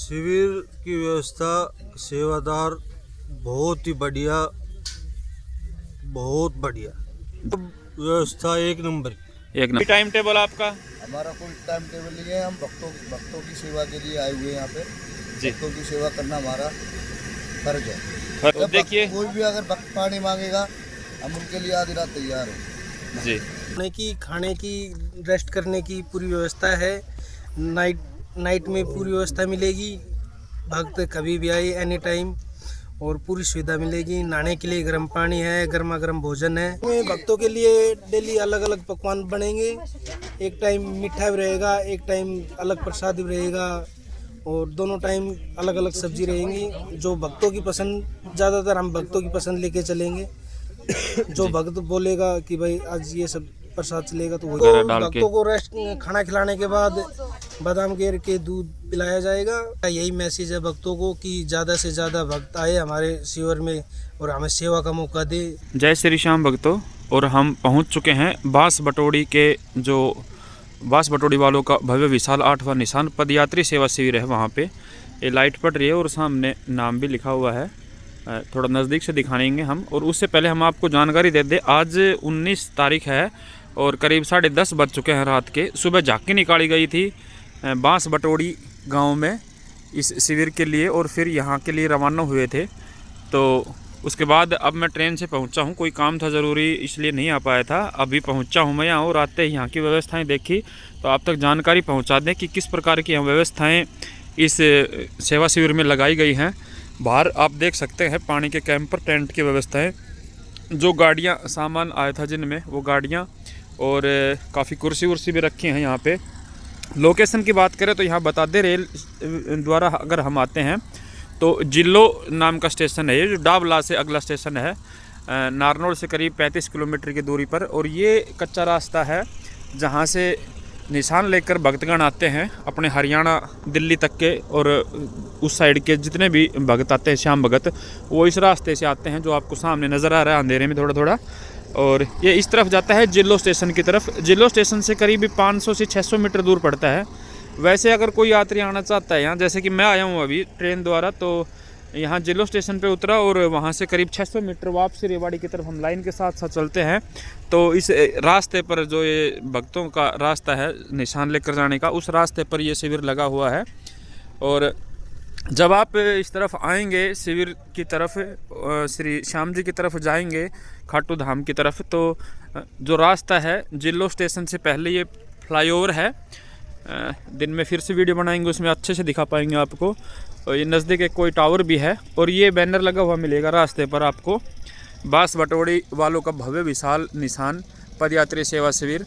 शिविर की व्यवस्था सेवादार बहुत ही बढ़िया, बहुत बढ़िया व्यवस्था, एक नंबर। टाइम टेबल आपका? हमारा कोई टाइम टेबल नहीं है। हम भक्तों की सेवा के लिए आए हुए हैं यहाँ पे। भक्तों की सेवा करना हमारा फर्ज है। तो देखिए, कोई भी अगर भक्त पानी मांगेगा, हम उनके लिए आधी रात तैयार हैं जी। खाने की, रेस्ट करने की पूरी व्यवस्था है। नाइट में पूरी व्यवस्था मिलेगी। भक्त कभी भी आए, एनी टाइम, और पूरी सुविधा मिलेगी। नहाने के लिए गर्म पानी है, गर्मा गर्म भोजन है। भक्तों के लिए डेली अलग अलग पकवान बनेंगे। एक टाइम मीठा भी रहेगा, एक टाइम अलग प्रसाद भी रहेगा, और दोनों टाइम अलग अलग सब्जी रहेंगी। जो भक्तों की पसंद, ज़्यादातर हम भक्तों की पसंद लेके चलेंगे। जो भक्त बोलेगा कि भाई आज ये सब प्रसाद चलेगा, तो भक्तों को रेस्ट, खाना खिलाने के बाद बादाम केर के दूध पिलाया जाएगा। यही मैसेज है भक्तों को कि ज़्यादा से ज़्यादा भक्त आए हमारे शिविर में और हमें सेवा का मौका दे। जय श्री श्याम भक्तों, और हम पहुंच चुके हैं बांस बटोड़ी के, जो बांस बटोड़ी वालों का भव्य विशाल 8वां निशान पदयात्री सेवा शिविर है। वहाँ पे ये लाइट पड़ रही है और सामने नाम भी लिखा हुआ है। थोड़ा नज़दीक से दिखाएंगे हम, और उससे पहले हम आपको जानकारी दे दें, आज 19 तारीख है और करीब 10:30 बज चुके हैं रात के। सुबह झांकी निकाली गई थी बांस बटोड़ी गांव में इस शिविर के लिए, और फिर यहाँ के लिए रवाना हुए थे। तो उसके बाद अब मैं ट्रेन से पहुँचा हूँ, कोई काम था ज़रूरी इसलिए नहीं आ पाया था। अभी पहुँचा हूँ मैं यहाँ, और आते ही यहाँ की व्यवस्थाएं देखी तो आप तक जानकारी पहुँचा दें कि किस प्रकार की यहाँ व्यवस्थाएँ इस सेवा शिविर में लगाई गई हैं। बाहर आप देख सकते हैं पानी के कैंपर, टेंट की व्यवस्थाएँ, जो गाड़ियाँ सामान आया था जिनमें, वो गाड़ियाँ, और काफ़ी कुर्सी वुर्सी भी रखी हैं यहाँ पे। लोकेशन की बात करें तो यहाँ बता दें, रेल द्वारा अगर हम आते हैं तो जिलो नाम का स्टेशन है ये, जो डाबला से अगला स्टेशन है, नारनौल से करीब 35 किलोमीटर की दूरी पर। और ये कच्चा रास्ता है जहाँ से निशान लेकर भक्तगण आते हैं अपने हरियाणा, दिल्ली तक के, और उस साइड के जितने भी भक्त आते हैं, श्याम भगत, वो इस रास्ते से आते हैं जो आपको सामने नज़र आ रहा है अंधेरे में थोड़ा थोड़ा। और ये इस तरफ जाता है जिलो स्टेशन की तरफ। जिलो स्टेशन से करीब 500 से 600 मीटर दूर पड़ता है। वैसे अगर कोई यात्री आना चाहता है यहाँ, जैसे कि मैं आया हूँ अभी ट्रेन द्वारा, तो यहाँ जिलो स्टेशन पे उतरा और वहाँ से करीब 600 मीटर वापसी रेवाड़ी की तरफ हम लाइन के साथ साथ चलते हैं। तो इस रास्ते पर, जो ये भक्तों का रास्ता है निशान लेकर जाने का, उस रास्ते पर ये शिविर लगा हुआ है। और जब आप इस तरफ आएंगे शिविर की तरफ, श्री श्याम जी की तरफ जाएंगे, खाटू धाम की तरफ, तो जो रास्ता है जिलो स्टेशन से पहले ये फ्लाईओवर है। दिन में फिर से वीडियो बनाएंगे, उसमें अच्छे से दिखा पाएंगे आपको। और ये नज़दीक एक कोई टावर भी है, और ये बैनर लगा हुआ मिलेगा रास्ते पर आपको, बांस बटोड़ी वालों का भव्य विशाल निशान पदयात्री सेवा शिविर,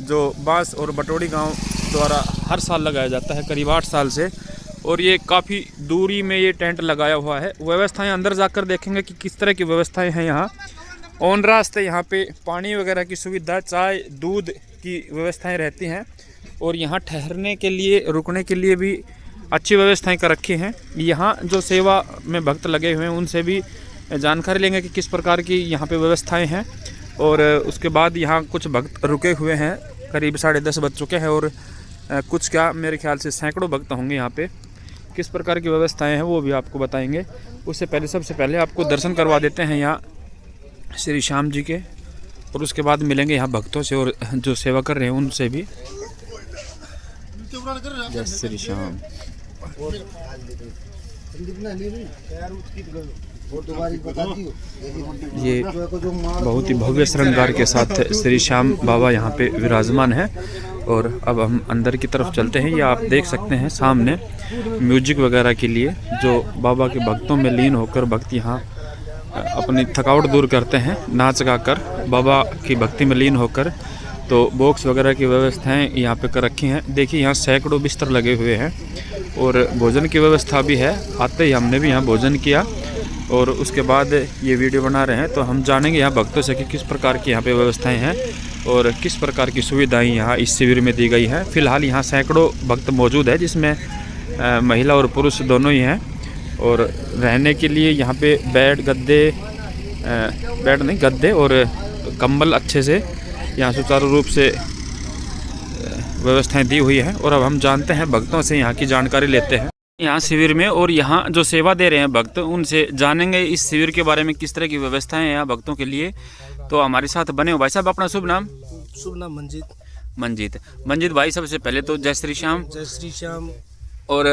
जो बांस और बटोड़ी गाँव द्वारा हर साल लगाया जाता है करीब 8 साल से। और ये काफ़ी दूरी में ये टेंट लगाया हुआ है। व्यवस्थाएं अंदर जाकर देखेंगे कि किस तरह की व्यवस्थाएं हैं यहाँ। ऑन रास्ते यहाँ पे पानी वगैरह की सुविधा, चाय, दूध की व्यवस्थाएं रहती हैं, और यहाँ ठहरने के लिए, रुकने के लिए भी अच्छी व्यवस्थाएं कर रखी हैं। यहाँ जो सेवा में भक्त लगे हुए हैं उनसे भी जानकारी लेंगे कि किस प्रकार की यहाँ पे व्यवस्थाएँ हैं। और उसके बाद यहाँ कुछ भक्त रुके हुए हैं, करीब 10:30 बज चुके हैं, और कुछ क्या मेरे ख्याल से सैकड़ों भक्त होंगे यहाँ पे। किस प्रकार की व्यवस्थाएं हैं वो भी आपको बताएंगे। उससे पहले, सबसे पहले आपको दर्शन करवा देते हैं यहाँ श्री श्याम जी के, और उसके बाद मिलेंगे यहाँ भक्तों से और जो सेवा कर रहे हैं उनसे भी। जय श्री श्याम। ये बहुत ही भव्य श्रृंगार के साथ श्री श्याम बाबा यहाँ पे विराजमान है। और अब हम अंदर की तरफ चलते हैं। ये आप देख सकते हैं सामने म्यूजिक वगैरह के लिए, जो बाबा के भक्तों में लीन होकर भक्त यहाँ अपनी थकावट दूर करते हैं, नाच गा कर बाबा की भक्ति में लीन होकर। तो बॉक्स वगैरह की व्यवस्थाएं यहाँ पे कर रखी हैं। देखिए यहाँ सैकड़ों बिस्तर लगे हुए हैं, और भोजन की व्यवस्था भी है। आते ही हमने भी यहाँ भोजन किया, और उसके बाद ये वीडियो बना रहे हैं। तो हम जानेंगे यहाँ भक्तों से कि किस प्रकार की यहाँ पे व्यवस्थाएं हैं और किस प्रकार की सुविधाएं यहाँ इस शिविर में दी गई हैं। फिलहाल यहाँ सैकड़ों भक्त मौजूद है, जिसमें महिला और पुरुष दोनों ही हैं। और रहने के लिए यहाँ पे गद्दे और कंबल अच्छे से यहाँ सुचारू रूप से व्यवस्थाएं दी हुई हैं। और अब हम जानते हैं भक्तों से, यहाँ की जानकारी लेते हैं। यहाँ शिविर में, और यहाँ जो सेवा दे रहे हैं भक्त, उनसे जानेंगे इस शिविर के बारे में, किस तरह की व्यवस्थाएं हैं यहाँ भक्तों के लिए। तो हमारे साथ बने हो भाई साहब। अपना शुभ नाम? शुभ नाम मंजीत भाई, सबसे पहले तो जय श्री श्याम। जय श्री श्याम। और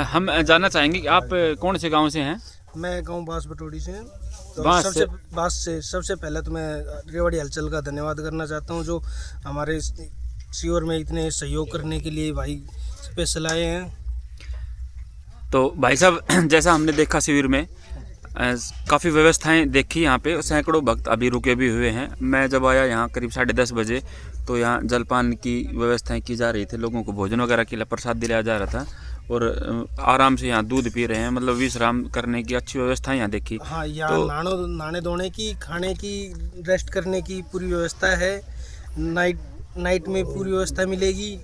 हम जानना चाहेंगे कि आप कौन से गांव से हैं? मैं गांव बांस बटोड़ी से। तो बांस से। सबसे पहले तो मैं रेवाड़ी हलचल का धन्यवाद करना चाहता हूं, जो हमारे शिविर में इतने सहयोग करने के लिए भाई स्पेशल आए हैं। तो भाई साहब, जैसा हमने देखा शिविर में काफ़ी व्यवस्थाएं देखी यहाँ पे, सैकड़ों भक्त अभी रुके भी हुए हैं। मैं जब आया यहाँ करीब 10:30 बजे, तो यहाँ जलपान की व्यवस्थाएं की जा रही थी, लोगों को भोजन वगैरह के लिए प्रसाद दिलाया जा रहा था, और आराम से यहाँ दूध पी रहे हैं, मतलब विश्राम करने की अच्छी व्यवस्था यहाँ देखी। हाँ, यहाँ तो नहाने धोने की, खाने की, रेस्ट करने की पूरी व्यवस्था है। नाइट में पूरी व्यवस्था मिलेगी,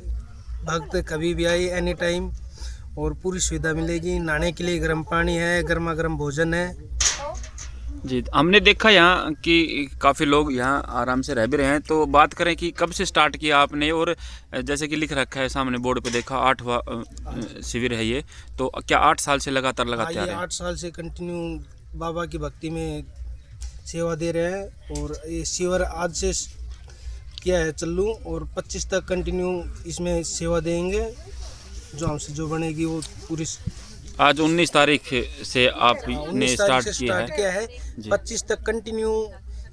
भक्त कभी भी आए, एनी टाइम, और पूरी सुविधा मिलेगी। नहाने के लिए गर्म पानी है, गर्मा गर्म भोजन है। जी, हमने देखा यहाँ कि काफ़ी लोग यहाँ आराम से रह भी रहे हैं। तो बात करें कि कब से स्टार्ट किया आपने, और जैसे कि लिख रखा है सामने बोर्ड पे, देखा 8वां शिविर है ये, तो क्या 8 साल से लगातार लगाते आ रहे हैं? 8 साल से कंटिन्यू बाबा की भक्ति में सेवा दे रहे हैं, और ये शिविर आज से किया है चालू, और 25 तक कंटिन्यू इसमें सेवा देंगे। जो हमसे जो बनेगी वो पूरी। आज 19 तारीख से आपने स्टार्ट किया है। 25 तक कंटिन्यू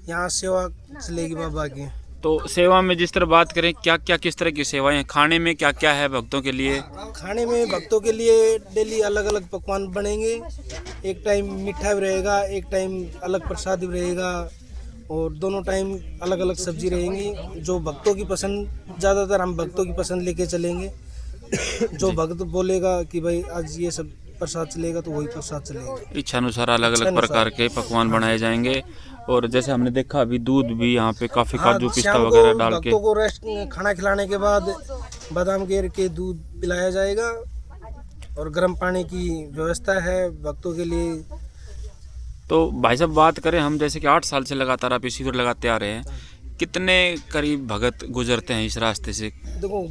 यहाँ सेवा चलेगी बाबा की। तो सेवा में जिस तरह बात करें, क्या क्या किस तरह की सेवाएं हैं? खाने में क्या क्या है भक्तों के लिए? खाने में भक्तों के लिए डेली अलग अलग पकवान बनेंगे। एक टाइम मीठा भी रहेगा, एक टाइम अलग प्रसाद भी रहेगा, और दोनों टाइम अलग अलग सब्जी रहेंगी। जो भक्तों की पसंद, ज़्यादातर हम भक्तों की पसंद लेके चलेंगे। जो भक्त बोलेगा कि भाई आज ये सब प्रसाद चलेगा, तो वही प्रसाद चलेगा। इच्छा अनुसार अलग अलग प्रकार के पकवान बनाए जाएंगे। और जैसे हमने देखा अभी दूध भी यहाँ पे काफ़ी काजू पिस्ता वगैरह डाल के भक्तों को रेस्ट, खाना खिलाने के बाद बादाम गिर के दूध पिलाया जाएगा, और गर्म पानी की व्यवस्था है भक्तों के लिए। तो भाई साहब, बात करें हम, जैसे कि 8 साल से लगातार आप शिविर लगाते आ रहे हैं, कितने करीब भगत गुजरते हैं इस रास्ते से? देखो,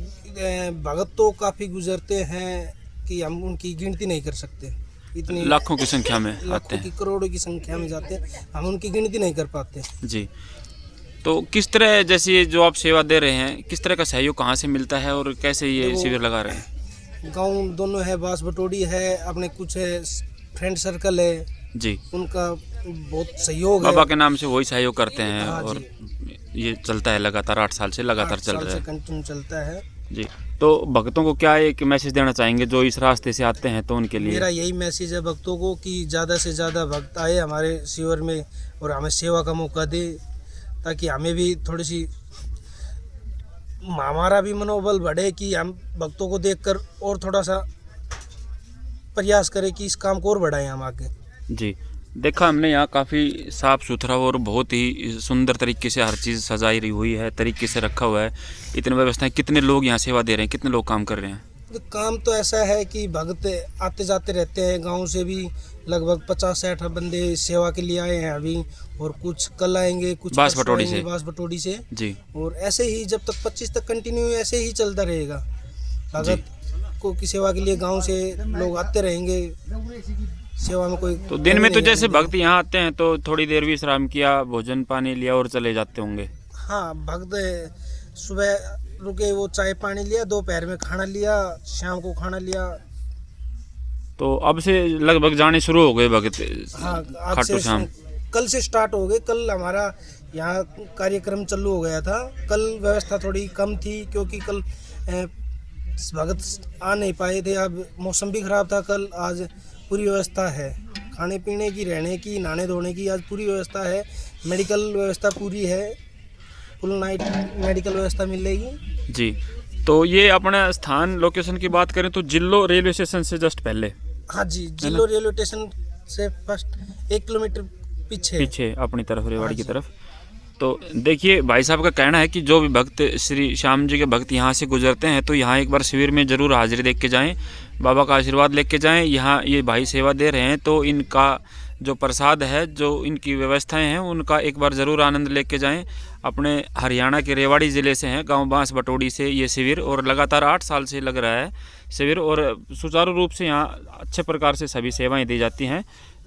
भगत तो काफ़ी गुजरते हैं कि हम उनकी गिनती नहीं कर सकते। इतनी लाखों की संख्या में आते हैं, करोड़ों की संख्या में जाते हैं, हम उनकी गिनती नहीं कर पाते। जी। तो किस तरह, जैसे जो आप सेवा दे रहे हैं, किस तरह का सहयोग कहाँ से मिलता है, और कैसे ये शिविर लगा रहे हैं? गांव दोनों है, बांस बटोड़ी है, अपने कुछ है फ्रेंड सर्कल है जी, उनका बहुत सहयोग है। बाबा के नाम से वही सहयोग करते हैं। हाँ, और ये चलता है लगातार, 8 साल से लगातार चल रहा है, कंटिन्यू चलता है जी। तो भक्तों को क्या एक मैसेज देना चाहेंगे जो इस रास्ते से आते हैं, तो उनके लिए? मेरा यही मैसेज है भक्तों को कि ज़्यादा से ज़्यादा भक्त आए हमारे शिविर में, और हमें सेवा का मौका दे, ताकि हमें भी थोड़ी सी, हमारा भी मनोबल बढ़े कि हम भक्तों को देखकर और थोड़ा सा प्रयास करें कि इस काम को और बढ़ाएं हम आगे। जी, देखा हमने यहाँ काफ़ी साफ़ सुथरा और बहुत ही सुंदर तरीके से हर चीज़ सजाई रही हुई है, तरीके से रखा हुआ है, इतनी व्यवस्थाएं। कितने लोग यहाँ सेवा दे रहे हैं, कितने लोग काम कर रहे हैं? तो काम तो ऐसा है कि भक्त आते जाते रहते हैं। गांव से भी लगभग 50-60 बंदे सेवा के लिए आए हैं अभी, और कुछ कल आएंगे, कुछ बांस बटोड़ी से जी। और ऐसे ही जब तक 25 तक कंटिन्यू ऐसे ही चलता रहेगा। भगत को की सेवा के लिए गांव से लोग आते रहेंगे सेवा में। कोई तो दिन में तो जैसे भक्त यहाँ आते हैं तो थोड़ी देर विश्राम किया, भोजन पानी लिया और चले जाते होंगे? हाँ, भक्त सुबह रुके, वो चाय पानी लिया, दोपहर में खाना लिया, शाम को खाना लिया। तो अब से लगभग जाने शुरू हो गए भगत? हाँ, खाटू श्याम कल से स्टार्ट हो गए। कल हमारा यहाँ कार्यक्रम चालू हो गया था। कल व्यवस्था थोड़ी कम थी, क्योंकि कल भगत आ नहीं पाए थे। अब मौसम भी खराब था कल। आज पूरी व्यवस्था है, खाने पीने की, रहने की, नहाने धोने की आज पूरी व्यवस्था है। मेडिकल व्यवस्था पूरी है, फुल नाइट मेडिकल व्यवस्था मिलेगी जी। तो ये अपना स्थान लोकेशन की बात करें तो जिल्लो रेलवे स्टेशन से जस्ट पहले? हाँ जी, जिल्लो रेलवे स्टेशन से फर्स्ट 1 किलोमीटर पीछे अपनी तरफ, रेवाड़ी की तरफ। तो देखिए, भाई साहब का कहना है कि जो भी भक्त श्री श्याम जी के भक्त यहाँ से गुजरते हैं तो यहाँ एक बार शिविर में ज़रूर हाजिरी देख के जाएं, बाबा का आशीर्वाद लेके जाएं। यहाँ ये भाई सेवा दे रहे हैं तो इनका जो प्रसाद है, जो इनकी व्यवस्थाएं हैं, उनका एक बार ज़रूर आनंद लेके जाएं। अपने हरियाणा के रेवाड़ी ज़िले से हैं, गांव बांस बटोड़ी से ये शिविर, और लगातार 8 साल से लग रहा है। शिविर और सुचारू रूप से यहाँ अच्छे प्रकार से सभी सेवाएं दी जाती हैं।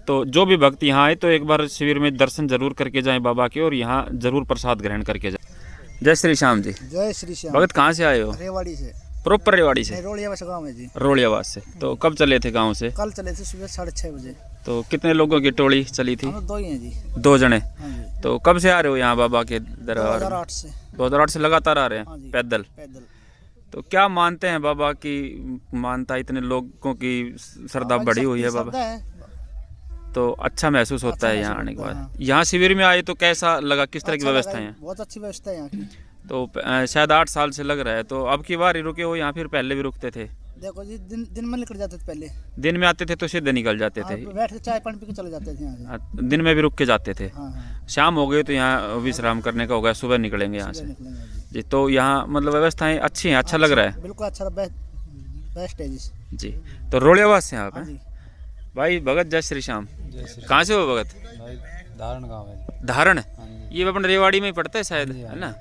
तो जो भी भक्त यहाँ आए तो एक बार शिविर में दर्शन जरूर करके जाएं बाबा के और यहाँ जरूर प्रसाद ग्रहण करके जाएं। जय श्री श्याम जी। जय श्री श्याम। भगत कहाँ से आए हो? रेवाड़ी से। प्रॉपर रेवाड़ी से? रोलियावास गाँव है जी। रोलियावास से। तो कब चले थे गाँव से? कल चले थे सुबह 6:30 बजे। तो कितने लोगों की टोली चली थी? हम 2 ही हैं जी। 2 जने। हाँ जी। तो कब से आ रहे हो यहाँ बाबा के दरबार? 2008 से। 2008 से लगातार आ रहे हाँ हैं जी। पैदल? पैदल। तो क्या मानते हैं बाबा की मानता इतने लोगों की श्रद्धा बढ़ी हुई है बाबा? तो अच्छा महसूस होता है यहाँ आने के बाद। यहाँ शिविर में आए तो कैसा लगा, किस तरह की व्यवस्था है? बहुत अच्छी व्यवस्था है यहाँ की। तो शायद 8 साल से लग रहा है, तो अब की बार ही रुके हो यहाँ, फिर पहले भी रुकते थे? देखो जी, दिन में निकल जाते थे पहले। दिन में आते थे तो सीधे निकल जाते थे? बैठ के चाय पानी पी के चले जाते थे यहाँ से। दिन में भी रुक के जाते थे? हाँ। शाम हो गई तो यहाँ विश्राम करने का होगा, सुबह निकलेंगे यहाँ से निकलेंगे जी। तो यहाँ मतलब व्यवस्थाएं अच्छी हैं, अच्छा लग रहा है? बिल्कुल अच्छा, बेस्ट है जी। तो रोलियावास से आप हाँ हैं जी। भाई? भगत जय श्री श्याम। कहाँ से हो भगत? धारण गाँव है। धारण? ये अपन रेवाड़ी में ही पड़ता है शायद, है ना?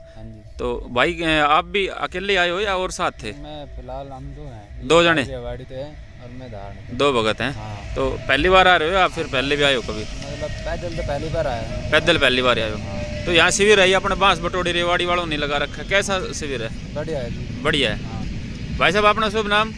तो भाई आप भी अकेले आए हो या और साथ थे? मैं फिलहाल हम 2 हैं। 2 जने? रेवाड़ी तो है और मैं धारण। 2 भगत हैं। हाँ। तो पहली बार आ रहे हो या फिर पहले भी आए हो कभी? मतलब पैदल तो पहली बार आया हूँ। पैदल पहली बार आए हो? तो यहाँ शिविर है, अपने बांस बटोड़ी रेवाड़ी वालों ने लगा रखा है, कैसा शिविर है? बढ़िया है जी। बढ़िया है। हाँ। भाई साहब अपना शुभ नाम?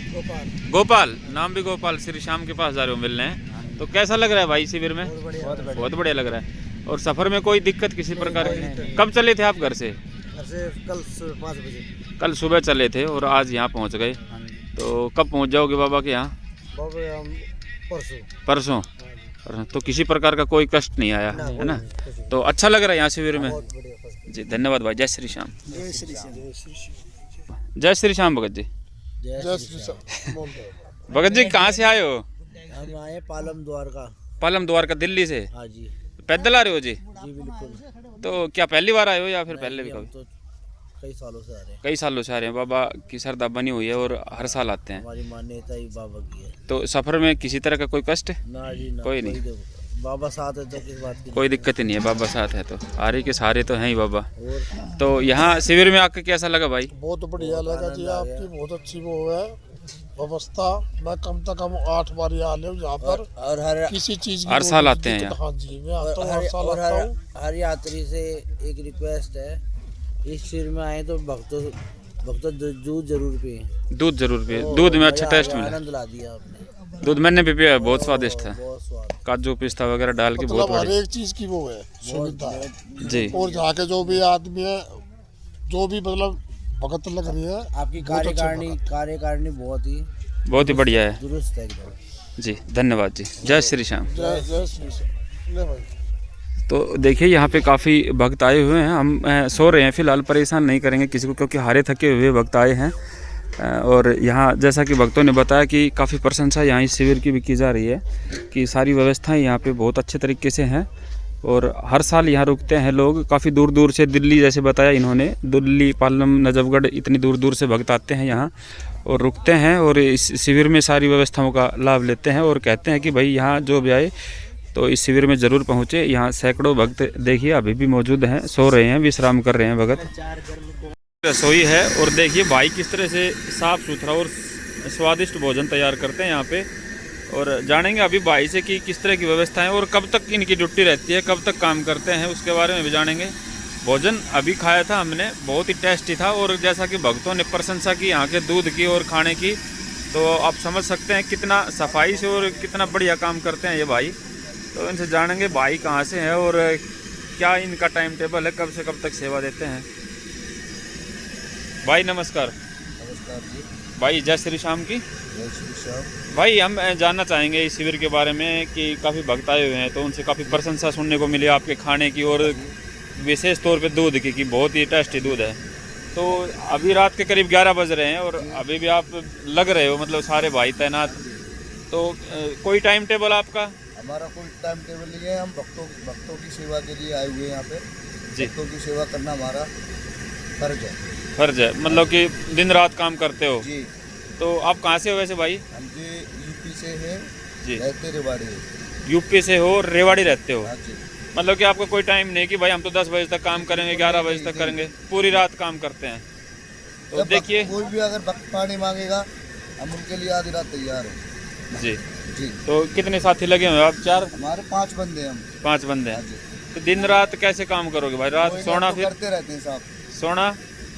गोपाल। गोपाल, नाम भी गोपाल। श्री श्याम के पास जा रहे हो मिलने हैं, तो कैसा लग रहा है भाई शिविर में? बहुत बढ़िया लग रहा है। और सफर में कोई दिक्कत किसी प्रकार की? कब चले थे आप घर से? कल सुबह 5 बजे। कल सुबह चले थे और आज यहाँ पहुँच गए। तो कब पहुँच जाओगे बाबा के यहाँ? परसों। तो किसी प्रकार का कोई कष्ट नहीं आया, है ना? तो अच्छा लग रहा है यहाँ शिविर में जी। धन्यवाद भाई। जय श्री श्याम। जय श्री श्याम। जय श्री श्याम भगत जी। जय श्री श्याम। भगत जी कहाँ से आए हो? हम आए पालम द्वारका। पालम द्वारका दिल्ली से? हाँ जी। पैदल आ रहे हो जी? जी बिल्कुल। तो क्या पहली बार आए हो या फिर पहले भी कभी? तो कई सालों से आ रहे हैं। कई सालों से आ रहे हैं। बाबा की श्रद्धा बनी हुई है और हर साल आते हैं। हमारी मान्यता ही बाबा की है। तो सफर में किसी तरह का कोई कष्ट? ना जी ना। कोई नहीं। बाबा साथ है तो किस बात की? कोई दिक्कत ही नहीं है, बाबा साथ है तो। आरे के सहारे तो हैं ही बाबा। और तो यहाँ शिविर में आकर कैसा लगा भाई? बहुत बढ़िया लगा जी, आपकी बहुत अच्छी वो है व्यवस्था। मैं कम से कम 8 बार यहाँ ले यहाँ पर और हर किसी चीज हर साल आते हैं यहाँ? हाँ जी, मैं आता हूँ, हर साल आता हूँ। हर यात्री से एक रिक्वेस्ट है, इस शिविर में आए तो भक्तों दूध जरूर पिए। दूध जरूर पिए। दूध में अच्छा टेस्ट मिला? आनंद ला दिया आपने। दूध मैंने भी पिया, बहुत स्वादिष्ट था। बहुत स्वाद। काजू पिस्ता वगैरह डाल के बहुत मतलब हर बढ़िया एक चीज की वो है सुविधा है। जी। और यहाँ के जो भी आदमी है, जो भी मतलब भगत लग रही है, आपकी बहुत अच्छा कार्यकारिणी बहुत ही बढ़िया है दुरुस्त है एकदम जी। धन्यवाद जी। जय श्री श्याम। जय श्री श्याम। ले भाई। तो देखिए यहाँ पे काफ़ी भक्त आए हुए हैं। हम सो रहे हैं फिलहाल, परेशान नहीं करेंगे किसी को क्योंकि हारे थके हुए भक्त आए हैं। और यहाँ जैसा कि भक्तों ने बताया कि काफ़ी प्रशंसा यहाँ इस शिविर की भी की जा रही है कि सारी व्यवस्थाएं यहाँ पे बहुत अच्छे तरीके से हैं। और हर साल यहाँ रुकते हैं लोग, काफ़ी दूर दूर से, दिल्ली जैसे बताया इन्होंने, दिल्ली, पालम, नजफगढ़, इतनी दूर दूर से भक्त आते हैं यहाँ और रुकते हैं और इस शिविर में सारी व्यवस्थाओं का लाभ लेते हैं और कहते हैं कि भाई यहाँ जो भी आए तो इस शिविर में ज़रूर पहुँचे। यहाँ सैकड़ों भक्त देखिए अभी भी मौजूद हैं, सो रहे हैं, विश्राम कर रहे हैं भगत। रसोई है और देखिए भाई किस तरह से साफ़ सुथरा और स्वादिष्ट भोजन तैयार करते हैं यहाँ पे। और जानेंगे अभी भाई से कि किस तरह की व्यवस्था है और कब तक इनकी ड्यूटी रहती है, कब तक काम करते हैं, उसके बारे में भी जानेंगे। भोजन अभी खाया था हमने, बहुत ही टेस्टी था और जैसा कि भक्तों ने प्रशंसा की यहाँ के दूध की और खाने की, तो आप समझ सकते हैं कितना सफाई से और कितना बढ़िया काम करते हैं ये भाई। तो इनसे जानेंगे भाई कहाँ से हैं और क्या इनका टाइम टेबल है, कब से कब तक सेवा देते हैं। भाई नमस्कार। नमस्कार जी। भाई जय श्री श्याम की। जय श्री श्याम। भाई हम जानना चाहेंगे इस शिविर के बारे में कि काफ़ी भक्त आए हुए हैं तो उनसे काफ़ी प्रशंसा सुनने को मिली आपके खाने की और विशेष तौर पे दूध की कि बहुत ही टेस्टी दूध है। तो अभी रात के करीब 11 बज रहे हैं और अभी भी आप लग रहे हो, मतलब सारे भाई तैनात। तो कोई टाइम टेबल आपका? हमारा कोई टाइम टेबल नहीं है, हम भक्तों की सेवा के लिए आए हुए हैं यहाँ पे जी। भक्तों की सेवा करना हमारा फर्ज है। फर्ज है, मतलब कि दिन रात काम करते हो जी। तो आप कहाँ से हो वैसे भाई? हम जी यूपी से हैं जी। रहते रेवाड़ी। यूपी से हो, रेवाड़ी रहते हो? हाँ जी। मतलब कि आपका कोई टाइम नहीं कि भाई हम तो 10 बजे तक काम करेंगे, 11 बजे तक करेंगे, पूरी रात काम करते हैं। तो जब देखिए कोई भी अगर भक्त पानी मांगेगा हम उनके लिए आधी रात तैयार हैं। जी। जी। तो कितने साथी लगे हुए हैं आप? 4? हमारे 5 बंदे हैं हम। 5 बंदे हाँ हैं। जी। तो दिन रात कैसे काम करोगे भाई? रात कोई सोना काम तो फिर करते रहते हैं साहब, सोना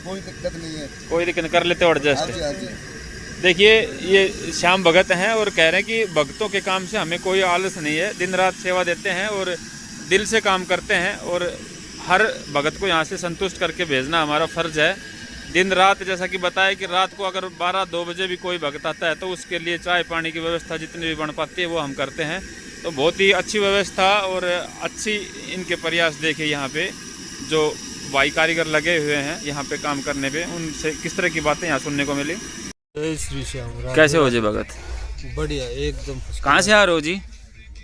कोई दिक्कत नहीं है। कोई दिक्कत नहीं, कर लेते हो हाँ एडजस्ट। जी, हाँ जी। देखिए ये श्याम भगत हैं और कह रहे हैं कि भक्तों के काम से हमें कोई आलस नहीं है, दिन रात सेवा देते हैं और दिल से काम करते हैं और हर भगत को यहाँ से संतुष्ट करके भेजना हमारा फर्ज है। दिन रात जैसा कि बताया कि रात को अगर 12-2 बजे भी कोई भक्त आता है तो उसके लिए चाय पानी की व्यवस्था जितनी भी बन पाती है वो हम करते हैं। तो बहुत ही अच्छी व्यवस्था और अच्छी इनके प्रयास देखे यहाँ पे जो भाई कारीगर लगे हुए हैं यहाँ पे काम करने पे, उनसे किस तरह की बातें यहाँ सुनने को मिली। जय श्री श्याम। कैसे हो जी भगत? बढ़िया एकदम। कहाँ से आ रहे हो जी?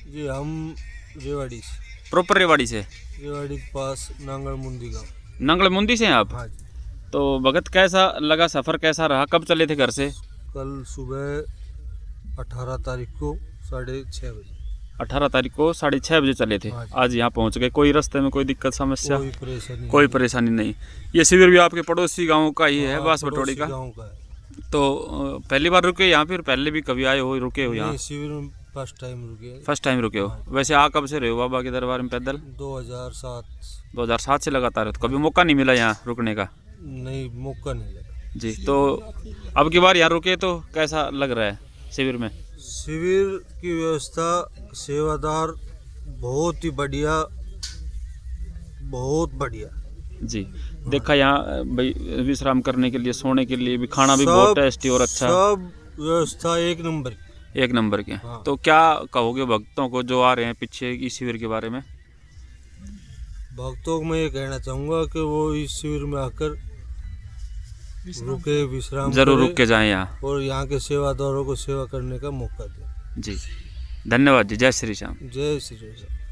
जी हम रेवाड़ी से, प्रॉपर रेवाड़ी से? रेवाड़ी के पास नांगल मुंदी गाँव। नंगल मुंदी से हैं आप? हाँ जी। तो भगत कैसा लगा, सफ़र कैसा रहा, कब चले थे घर से? कल सुबह 18 तारीख को 6:30 बजे। 18 तारीख को 6:30 बजे चले थे। हाँ जी। आज यहाँ पहुँच गए। कोई रास्ते में कोई दिक्कत समस्या? कोई परेशानी कोई परेशानी नहीं। ये शिविर भी आपके पड़ोसी गांव का ही है, हाँ, बास बटोड़ी का? गाँव का है। तो पहली बार रुके यहाँ, फिर पहले भी कभी आए हो, रुके हो यहाँ? नहीं, शिविर में फर्स्ट टाइम रुके। फर्स्ट टाइम रुके हो। वैसे आ कब से रहे हो बाबा के दरबार में पैदल? 2007 से लगातार हो। तो कभी मौका नहीं मिला यहाँ रुकने का? नहीं, मौका नहीं लगा जी। तो अब की बार यहाँ रुके तो कैसा लग रहा है शिविर में? शिविर की व्यवस्था, सेवादार बहुत ही बढ़िया, बहुत बढ़िया जी। देखा यहाँ भाई विश्राम करने के लिए, सोने के लिए भी, खाना भी बहुत टेस्टी और अच्छा, सब व्यवस्था एक नंबर। एक नंबर के। हाँ। तो क्या कहोगे भक्तों को जो आ रहे हैं पीछे इस शिविर के बारे में? भक्तों को मैं ये कहना चाहूँगा कि वो इस शिविर में आकर रुके, विश्राम जरूर करें रुक के जाएं यहाँ और यहाँ के सेवादारों को सेवा करने का मौका दें। जी। धन्यवाद जी। जय श्री श्याम। जय श्री राम।